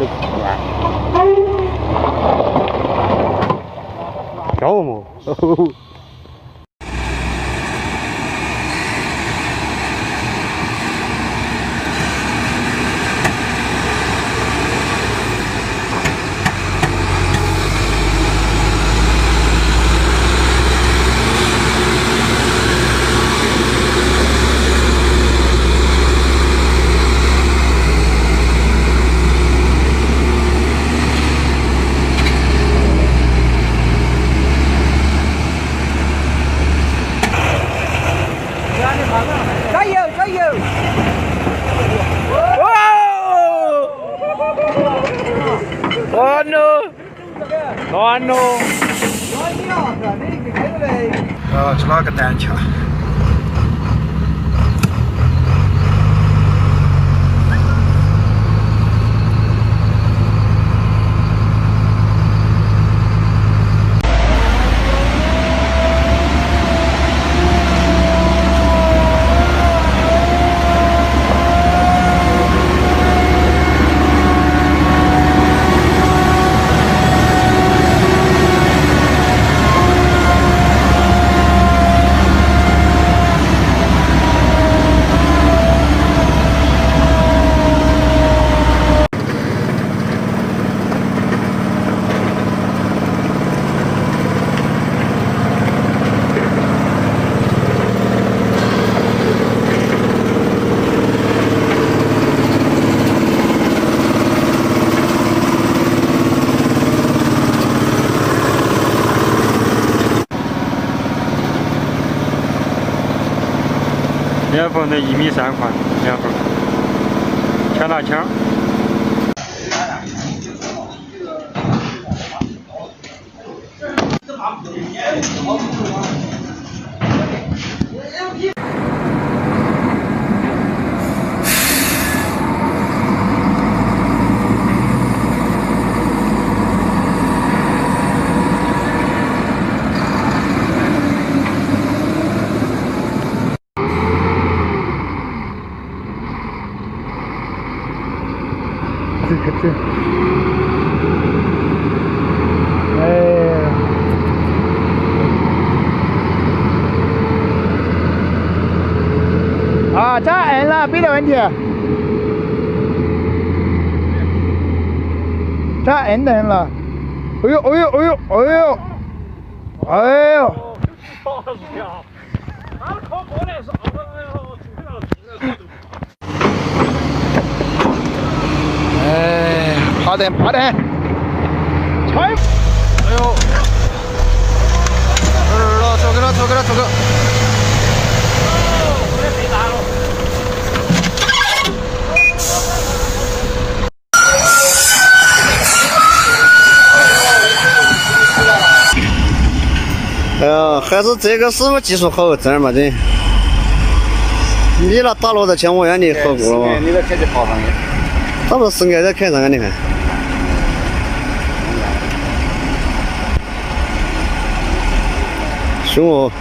都乱。叫么？加油加油！哦 no！ 哦 no！ 吃哪个蛋去？两缝的1.3米宽，两缝，枪打枪。这，哎，啊，这摁了，没得问题。这摁得很了。哎呦，哎呦，哎呦，哎呦，哎呦！哎，爬得爬得，踩！哎呦，走了，走个。哎呀，还是这个师傅技术好，这儿嘛整。你那打骡子枪，我让你好过了嘛？你都开始跑上去。他不是10个在开上啊？你看。凶哦！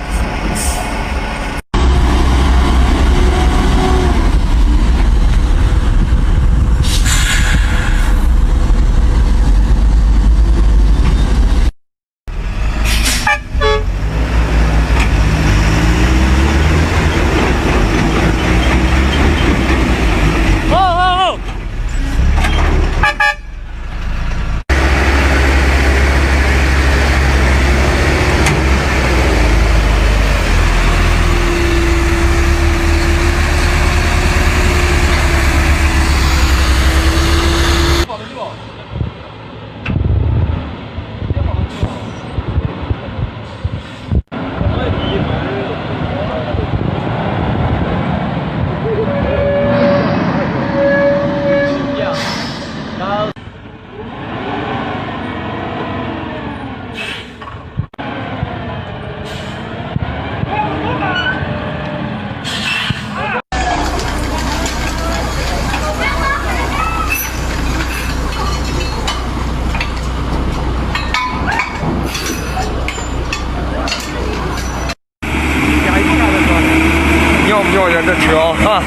这车啊，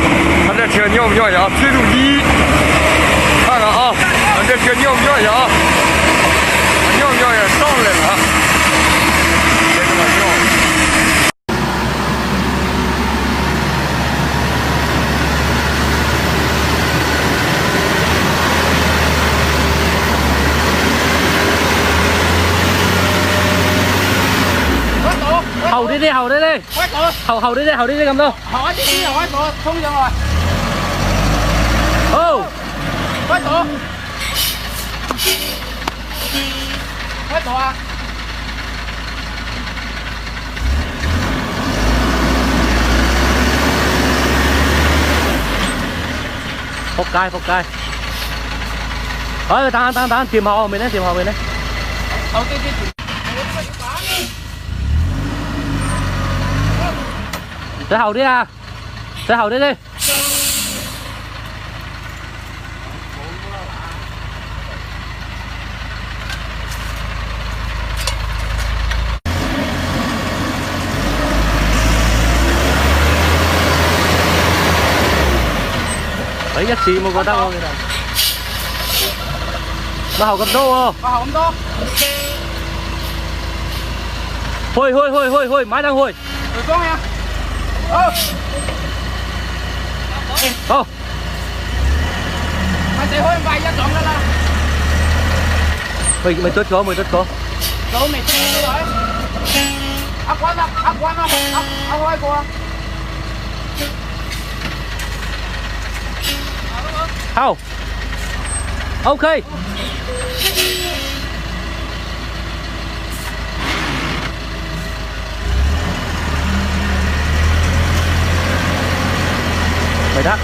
他这车鸟不鸟呀？推出1，看看啊，这车尿尿呀，尿尿也上来了，别他妈尿。hầu đi đi, hầu đi đi, hầu đi đi, hầu đi đi cầm đâu. hỏi đi hỏi bộ không cho rồi Ô, hỏi bộ hỏi bộ à phục cài. Ơi, tăng, tìm hầu mình đấy, tìm hầu mình đấy. đầu tiên đi Tới hầu đi à, tới hầu đi đi. Đấy nhất xí một con tao rồi. Nó hầu cầm đô không? có hổng đó Hôi, máy đang hôi. rồi con nha Ô, mày sẽ hôi vài gia chọn ra là mình tốt có. rồi mày chơi rồi áp quán áp quay của hầu. Ok. Mày đắt.